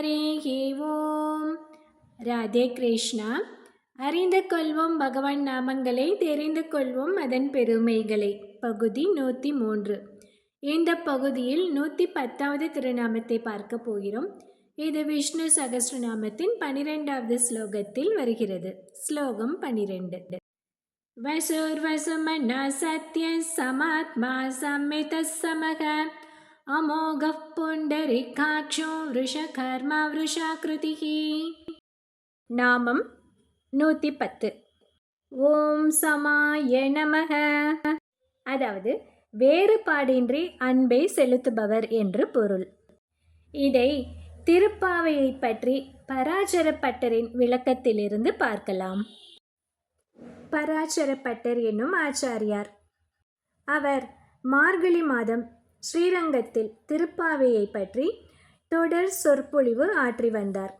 ஹரேஹி ஓம். ராதே கிருஷ்ணா. அறிந்து கொள்வோம் பகவான் நாமங்களை, தெரிந்து கொள்வோம் அதன் பெருமைகளை. பகுதி 103. இந்த பகுதியில் 110வது திருநாமத்தை பார்க்க போகிறோம். இது விஷ்ணு சகஸ்ரநாமத்தின் 12வது ஸ்லோகத்தில் வருகிறது. ஸ்லோகம் 12. வசுர்வசுமன்னா சத்ய சமாத்மா சம்மித சமக அமோக புண்டரிகாட்சோ விருஷகர்மா விருஷாக்ருதிஹி. நாமம் 110. ஓம் சமாய நமக. அதாவது வேறுபாடின்றி அன்பை செலுத்துபவர் என்று பொருள். இதை திருப்பாவையை பற்றி பராசரப்பட்டரின் விளக்கத்திலிருந்து பார்க்கலாம். பராசரப்பட்டர் என்னும் ஆச்சாரியார். அவர் மார்கழி மாதம் ஸ்ரீரங்கத்தில் திருப்பாவையை பற்றி தொடர் சொற்பொழிவு ஆற்றி வந்தார்.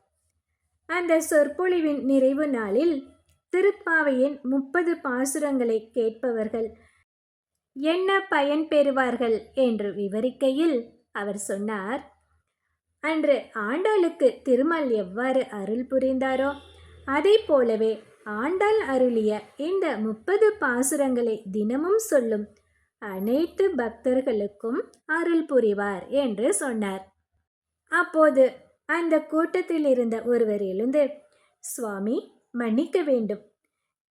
அந்த சொற்பொழிவின் நிறைவு நாளில் திருப்பாவையின் 30 பாசுரங்களை கேட்பவர்கள் என்ன பயன் பெறுவார்கள் என்று விவரிக்கையில் அவர் சொன்னார், அன்று ஆண்டாளுக்கு திருமால் எவ்வாறு அருள் புரிந்தாரோ அதை போலவே ஆண்டாள் அருளிய இந்த 30 பாசுரங்களை தினமும் சொல்லும் அனைத்து பக்தர்களுக்கும் அருள் புரிவார் என்று சொன்னார். அப்போது அந்த கூட்டத்தில் இருந்த ஒருவர் எழுந்து, சுவாமி மன்னிக்க வேண்டும்,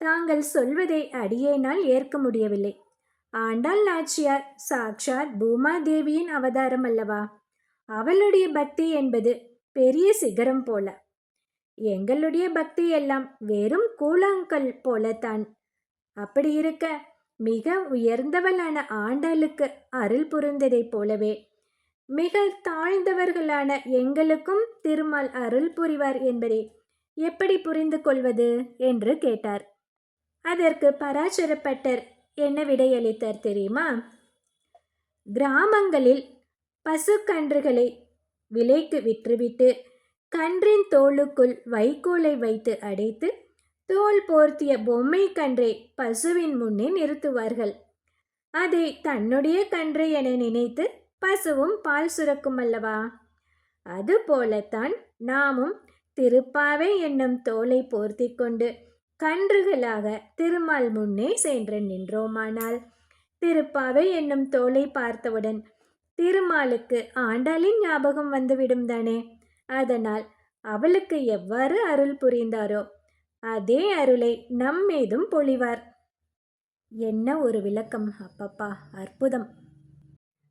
தாங்கள் சொல்வதை அடியேனால் ஏற்க முடியவில்லை. ஆண்டாள் நாச்சியார் சாட்சாத் பூமாதேவியின் அவதாரம் அல்லவா? அவளுடைய பக்தி என்பது பெரிய சிகரம் போல. எங்களுடைய பக்தி எல்லாம் வெறும் கூழாங்கல் போலத்தான். அப்படி இருக்க மிக உயர்ந்தவளான ஆண்டாளுக்கு அருள் புரிந்ததைப் போலவே மிக தாழ்ந்தவர்களான எங்களுக்கும் திருமால் அருள் புரிவார் என்பதை எப்படி புரிந்து கொள்வது என்று கேட்டார். அதற்கு பராசரப்பட்டர் என்ன விடையளித்தார் தெரியுமா? கிராமங்களில் பசுக்கன்றுகளை விலைக்கு விற்றுவிட்டு கன்றின் தோளுக்குள் வைக்கோலை வைத்து அடைத்து தோல் போர்த்திய பொம்மை கன்றை பசுவின் முன்னே நிறுத்துவார்கள். அதை தன்னுடைய கன்று என நினைத்து பசுவும் பால் சுரக்கும் அல்லவா? அதுபோலத்தான் நாமும் திருப்பாவை என்னும் தோலை போர்த்தி கொண்டு கன்றுகளாக திருமால் முன்னே சென்று நின்றோமானால் திருப்பாவை என்னும் தோலை பார்த்தவுடன் திருமாலுக்கு ஆண்டாளின் ஞாபகம் வந்துவிடும் தானே. அதனால் அவளுக்கு எவ்வாறு அருள் புரிந்தாரோ அதே அருளை நம்மீதும் பொழிவார். என்ன ஒரு விளக்கம்! அப்பப்பா, அற்புதம்!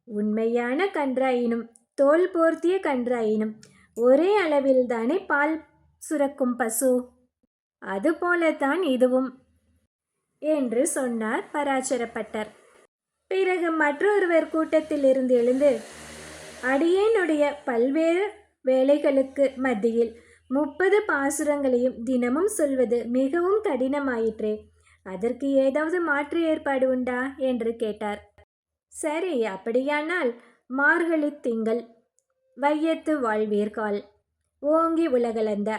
உண்மையான கன்றாயினும் தோல் போர்த்திய கன்றாயினும் ஒரே அளவில் தானே பால் சுரக்கும் பசு. அதுபோலத்தான் இதுவும் என்று சொன்னார் பராசரப்பட்டர். பிறகு மற்றொருவர் கூட்டத்தில் இருந்து எழுந்து, அடியேனுடைய பல்வேறு வேலைகளுக்கு மத்தியில் 30 பாசுரங்களையும் தினமும் சொல்வது மிகவும் கடினமாயிற்றே, அதற்கு ஏதாவது மாற்று ஏற்பாடு உண்டா என்று கேட்டார். சரி, அப்படியானால் மார்கழி திங்கள், வையத்து வாழ்வீர்கால், ஓங்கி உலகளந்த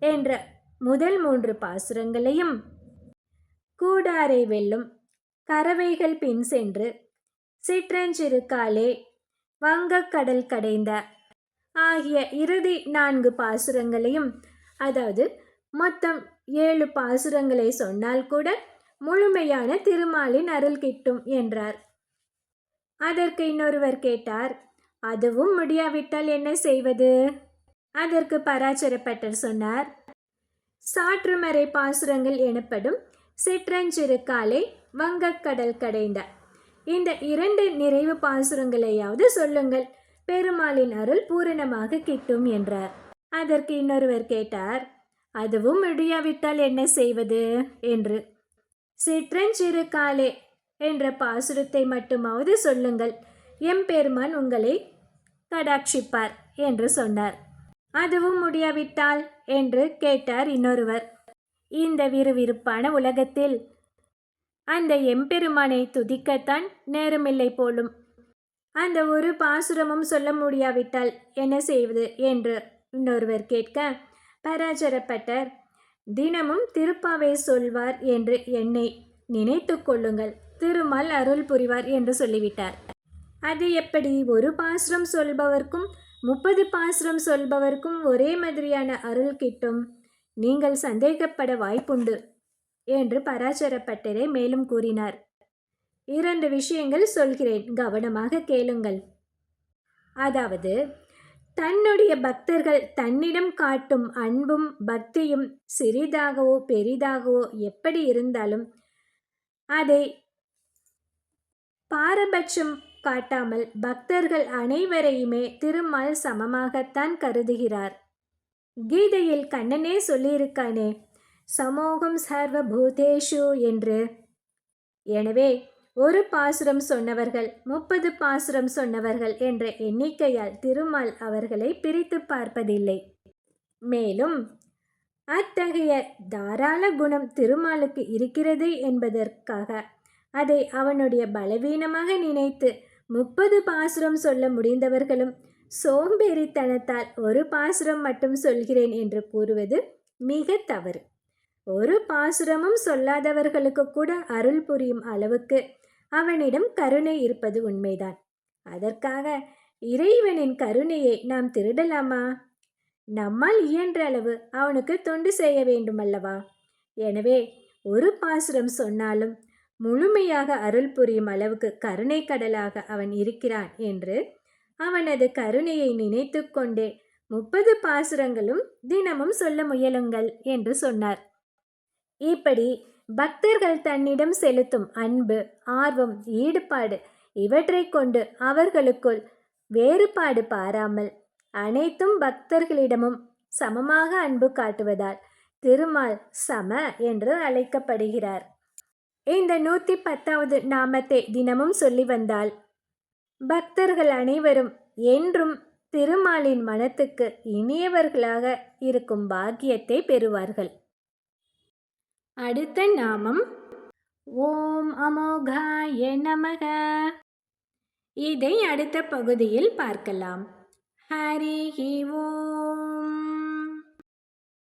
என்ற முதல் 3 பாசுரங்களையும், கூடாரை வெல்லும், கறவைகள் பின் சென்று, சிற்றஞ்சிறுகாலே, வங்கக்கடல் கடைந்த ஆகிய இறுதி 4 பாசுரங்களையும், அதாவது மொத்தம் 7 பாசுரங்களை சொன்னால் கூட முழுமையான திருமாலின் அருள் கிட்டும் என்றார். அதற்கு இன்னொருவர் கேட்டார், அதுவும் முடியாவிட்டால் என்ன செய்வது? அதற்கு பராசரப்பட்டர் சொன்னார், சாற்றுமறை பாசுரங்கள் எனப்படும் சிற்றஞ்சிறுகாலை, வங்கக்கடல் கடைந்த இந்த 2 நிறைவு பாசுரங்களையாவது சொல்லுங்கள், பெருமாளின் அருள் பூரணமாக கிட்டும் என்றார். அதற்கு இன்னொருவர் கேட்டார், அதுவும் முடியாவிட்டால் என்ன செய்வது என்று. சிற்றஞ்சிறுகாலே என்ற பாசுரத்தை மட்டுமாவது சொல்லுங்கள், எம்பெருமான் உங்களை கடாட்சிப்பார் என்று சொன்னார். அதுவும் முடியாவிட்டால் என்று கேட்டார் இன்னொருவர். இந்த விறுவிறுப்பான உலகத்தில் அந்த எம்பெருமானை துதிக்கத்தான் நேரமில்லை போலும். அந்த ஒரு பாசுரமும் சொல்ல முடியாவிட்டால் என்ன செய்வது என்று இன்னொருவர் கேட்க, பராசரப்பட்டர், தினமும் திருப்பாவை சொல்வார் என்று என்னை நினைத்து கொள்ளுங்கள், திருமால் அருள் புரிவார் என்று சொல்லிவிட்டார். அது எப்படி? ஒரு பாசுரம் சொல்பவர்க்கும் 30 பாசுரம் சொல்பவர்க்கும் ஒரே மாதிரியான அருள் கிட்டும். நீங்கள் சந்தேகப்பட வாய்ப்புண்டு என்று பராசர பட்டரே மேலும் கூறினார். 2 விஷயங்கள் சொல்கிறேன், கவனமாக கேளுங்கள். அதாவது, தன்னுடைய பக்தர்கள் தன்னிடம் காட்டும் அன்பும் பக்தியும் சிறிதாகவோ பெரிதாகவோ எப்படி இருந்தாலும் அதை பாரபட்சம் காட்டாமல் பக்தர்கள் அனைவரையுமே திருமால் சமமாகத்தான் கருதுகிறார். கீதையில் கண்ணனே சொல்லியிருக்கானே, சமோகம் சர்வ பூதேஷு என்று. எனவே ஒரு பாசுரம் சொன்னவர்கள் 30 பாசுரம் சொன்னவர்கள் என்ற எண்ணிக்கையால் திருமால் அவர்களை பிரித்து பார்ப்பதில்லை. மேலும் அத்தகைய தாராள குணம் திருமாலுக்கு இருக்கிறது என்பதற்காக அதை அவனுடைய பலவீனமாக நினைத்து 30 பாசுரம் சொல்ல முடிந்தவர்களும் சோம்பேறித்தனத்தால் ஒரு பாசுரம் மட்டும் சொல்கிறேன் என்று கூறுவது மிக தவறு. ஒரு பாசுரமும் சொல்லாதவர்களுக்கு கூட அருள் புரியும் அளவுக்கு அவனிடம் கருணை இருப்பது உண்மைதான். அதற்காக இறைவனின் கருணையை நாம் திருடலாமா? நம்மால் இயன்ற அளவு அவனுக்கு தொண்டு செய்ய வேண்டுமல்லவா? எனவே ஒரு பாசுரம் சொன்னாலும் முழுமையாக அருள் புரியும் அளவுக்கு கருணை கடலாக அவன் இருக்கிறான் என்று அவனது கருணையை நினைத்து கொண்டே 30 பாசுரங்களும் தினமும் சொல்ல முயலுங்கள் என்று சொன்னார். இப்படி பக்தர்கள் தன்னிடம் செலுத்தும் அன்பு, ஆர்வம், ஈடுபாடு இவற்றை கொண்டு அவர்களுக்குள் வேறுபாடு பாராமல் அனைத்தும் பக்தர்களிடமும் சமமாக அன்பு காட்டுவதால் திருமால் சம என்று அழைக்கப்படுகிறார். இந்த 110வது நாமத்தை தினமும் சொல்லி வந்தால் பக்தர்கள் அனைவரும் என்றும் திருமாலின் மனத்துக்கு இனியவர்களாக இருக்கும் பாக்கியத்தை பெறுவார்கள். அடுத்த நாமம் ஓம் அமோகாய நமக. இதை அடுத்த பகுதியில் பார்க்கலாம். ஹரி ஓம்.